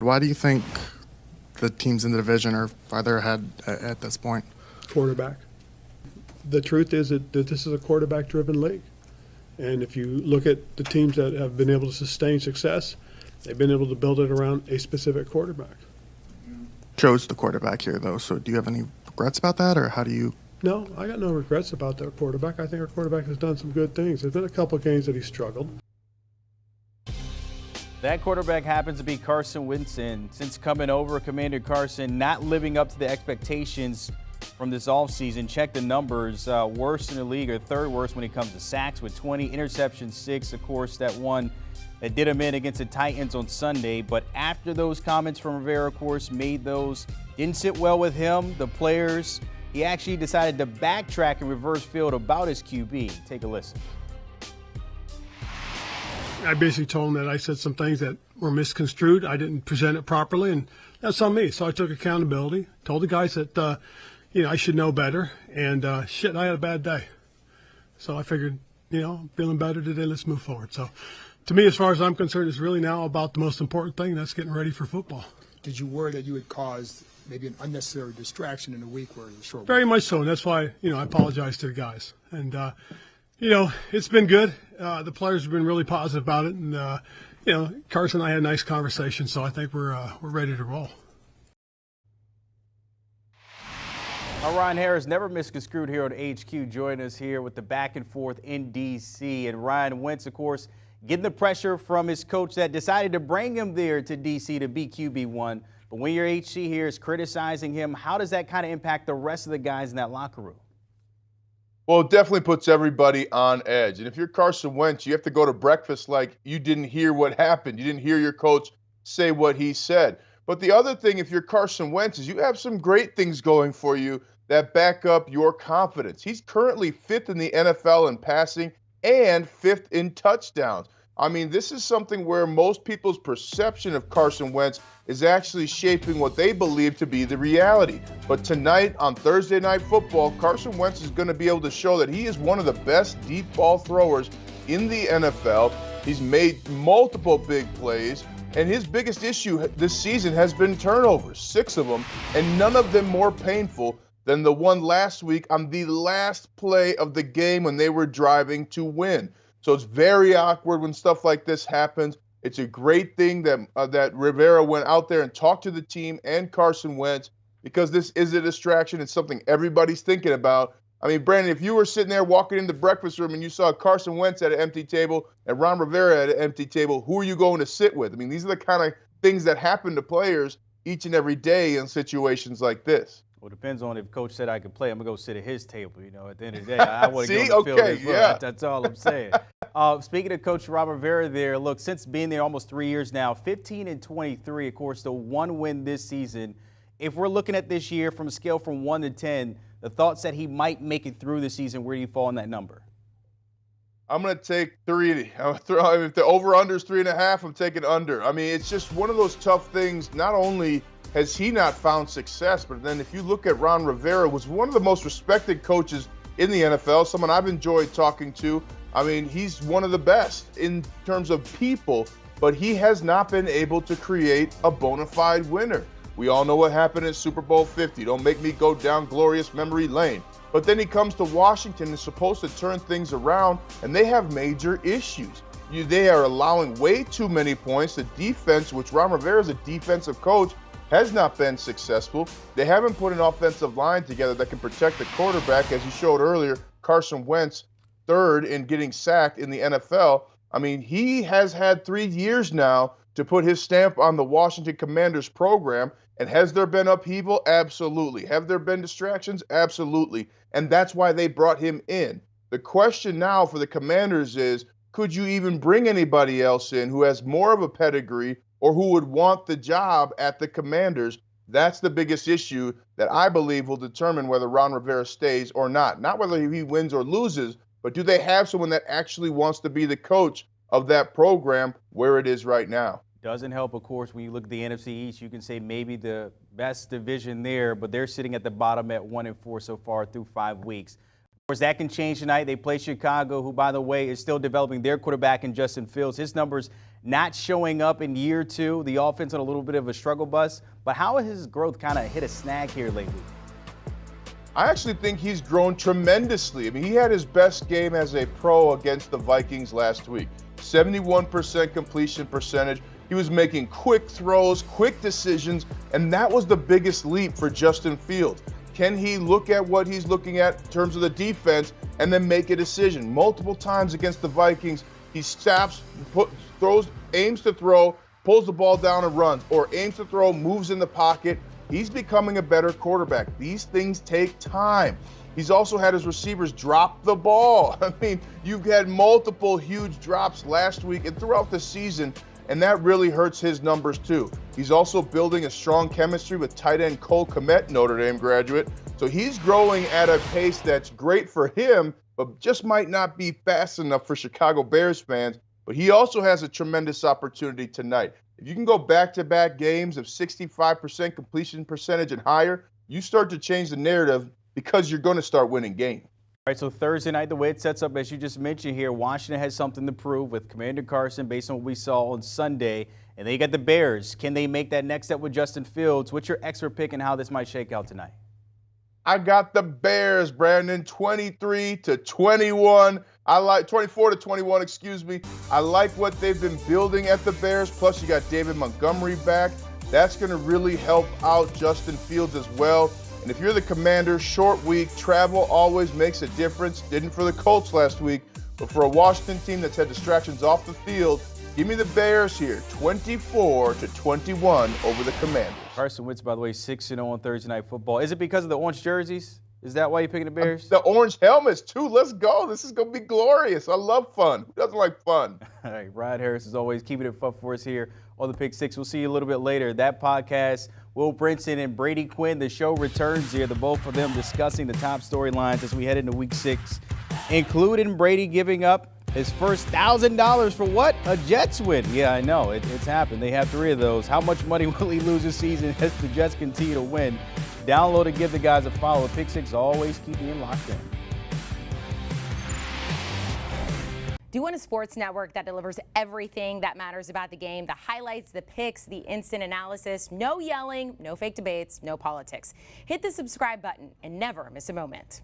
Why do you think the teams in the division are farther ahead at this point? Quarterback. The truth is that this is a quarterback-driven league. And if you look at the teams that have been able to sustain success, they've been able to build it around a specific quarterback. Chose the quarterback here, though, so do you have any regrets about that, or how do you? No, I got no regrets about their quarterback. I think our quarterback has done some good things. There's been a couple of games that he struggled. That quarterback happens to be Carson Wentz, and since coming over, Commander Carson not living up to the expectations from this offseason. Check the numbers, worst in the league, or third worst when it comes to sacks with 20, interceptions 6, of course, that one that did him in against the Titans on Sunday. But after those comments from Rivera, of course, didn't sit well with him, the players, he actually decided to backtrack and reverse field about his QB. Take a listen. I basically told him that I said some things that were misconstrued. I didn't present it properly, and that's on me. So I took accountability, told the guys that, I should know better, and I had a bad day. So I figured, I'm feeling better today, let's move forward. So to me, as far as I'm concerned, it's really now about the most important thing, that's getting ready for football. Did you worry that you had caused maybe an unnecessary distraction in a week where you're short? Very much so, and that's why, I apologize to the guys. And, it's been good. The players have been really positive about it, and, Carson and I had a nice conversation, so I think we're ready to roll. Ryan Harris, never misconstrued here on HQ, join us here with the back and forth in D.C. And Ryan Wentz, of course, getting the pressure from his coach that decided to bring him there to D.C. to be QB1. But when your HC here is criticizing him, how does that kind of impact the rest of the guys in that locker room? Well, it definitely puts everybody on edge. And if you're Carson Wentz, you have to go to breakfast like you didn't hear what happened. You didn't hear your coach say what he said. But the other thing, if you're Carson Wentz, is you have some great things going for you that back up your confidence. He's currently 5th in the NFL in passing and 5th in touchdowns. I mean, this is something where most people's perception of Carson Wentz is actually shaping what they believe to be the reality. But tonight on Thursday Night Football, Carson Wentz is going to be able to show that he is one of the best deep ball throwers in the NFL. He's made multiple big plays, and his biggest issue this season has been turnovers, 6 of them, and none of them more painful than the one last week on the last play of the game when they were driving to win. So it's very awkward when stuff like this happens. It's a great thing that Rivera went out there and talked to the team and Carson Wentz, because this is a distraction. It's something everybody's thinking about. I mean, Brandon, if you were sitting there walking in the breakfast room and you saw Carson Wentz at an empty table and Ron Rivera at an empty table, who are you going to sit with? I mean, these are the kind of things that happen to players each and every day in situations like this. Well, it depends on if Coach said I could play. I'm going to go sit at his table. At the end of the day, I want to go to the field as well. Yeah. That's all I'm saying. Speaking of Coach Ron Rivera there, look, since being there almost 3 years now, 15-23, of course, the one win this season. If we're looking at this year from a scale from 1 to 10, the thoughts that he might make it through the season, where do you fall on that number? I'm going to take 3. If the over-under is 3.5, I'm taking under. I mean, it's just one of those tough things. Not only has he not found success, but then if you look at Ron Rivera, was one of the most respected coaches in the NFL, someone I've enjoyed talking to. I mean, he's one of the best in terms of people, but he has not been able to create a bona fide winner. We all know what happened in Super Bowl 50. Don't make me go down glorious memory lane. But then he comes to Washington and is supposed to turn things around, and they have major issues. They are allowing way too many points. The defense, which Ron Rivera is a defensive coach, has not been successful. They haven't put an offensive line together that can protect the quarterback, as you showed earlier. Carson Wentz, 3rd in getting sacked in the NFL. I mean, he has had 3 years now to put his stamp on the Washington Commanders program. And has there been upheaval? Absolutely. Have there been distractions? Absolutely. And that's why they brought him in. The question now for the Commanders is, could you even bring anybody else in who has more of a pedigree or who would want the job at the Commanders? That's the biggest issue that I believe will determine whether Ron Rivera stays or not. Not whether he wins or loses, but do they have someone that actually wants to be the coach of that program where it is right now? Doesn't help, of course, when you look at the NFC East. You can say maybe the best division there, but they're sitting at the bottom at 1-4 so far through 5 weeks. Of course, that can change tonight. They play Chicago, who, by the way, is still developing their quarterback in Justin Fields. His numbers not showing up in year two. The offense on a little bit of a struggle bus. But how has his growth kind of hit a snag here lately? I actually think he's grown tremendously. I mean, he had his best game as a pro against the Vikings last week. 71% completion percentage. He was making quick throws, quick decisions, and that was the biggest leap for Justin Fields. Can he look at what he's looking at in terms of the defense and then make a decision? Multiple times against the Vikings, he stops, throws, aims to throw, pulls the ball down and runs, or aims to throw, moves in the pocket. He's becoming a better quarterback. These things take time. He's also had his receivers drop the ball. I mean, you've had multiple huge drops last week and throughout the season, and that really hurts his numbers too. He's also building a strong chemistry with tight end Cole Kmet, Notre Dame graduate. So he's growing at a pace that's great for him, but just might not be fast enough for Chicago Bears fans. But he also has a tremendous opportunity tonight. If you can go back-to-back games of 65% completion percentage and higher, you start to change the narrative because you're going to start winning games. All right, so Thursday night, the way it sets up, as you just mentioned here, Washington has something to prove with Commander Carson based on what we saw on Sunday. And then you got the Bears. Can they make that next step with Justin Fields? What's your expert pick and how this might shake out tonight? I got the Bears, Brandon, 23-21. I like 24-21, excuse me. I like what they've been building at the Bears. Plus, you got David Montgomery back. That's going to really help out Justin Fields as well. And if you're the Commanders, short week, travel always makes a difference. Didn't for the Colts last week, but for a Washington team that's had distractions off the field, give me the Bears here, 24-21 over the Commanders. Carson Wentz, by the way, 6-0 on Thursday Night Football. Is it because of the orange jerseys? Is that why you're picking the Bears? The orange helmets, too. Let's go. This is going to be glorious. I love fun. Who doesn't like fun? All right, Rod Harris, as always, keeping it fun for us here on the Pick Six. We'll see you a little bit later. That podcast, Will Brinson and Brady Quinn, the show returns here. The both of them discussing the top storylines as we head into Week 6, including Brady giving up his first $1,000 for what? A Jets win. Yeah, I know. It's happened. They have 3 of those. How much money will he lose this season as the Jets continue to win? Download and give the guys a follow. Pick Six always keeping you locked in. Do you want a sports network that delivers everything that matters about the game? The highlights, the picks, the instant analysis, no yelling, no fake debates, no politics. Hit the subscribe button and never miss a moment.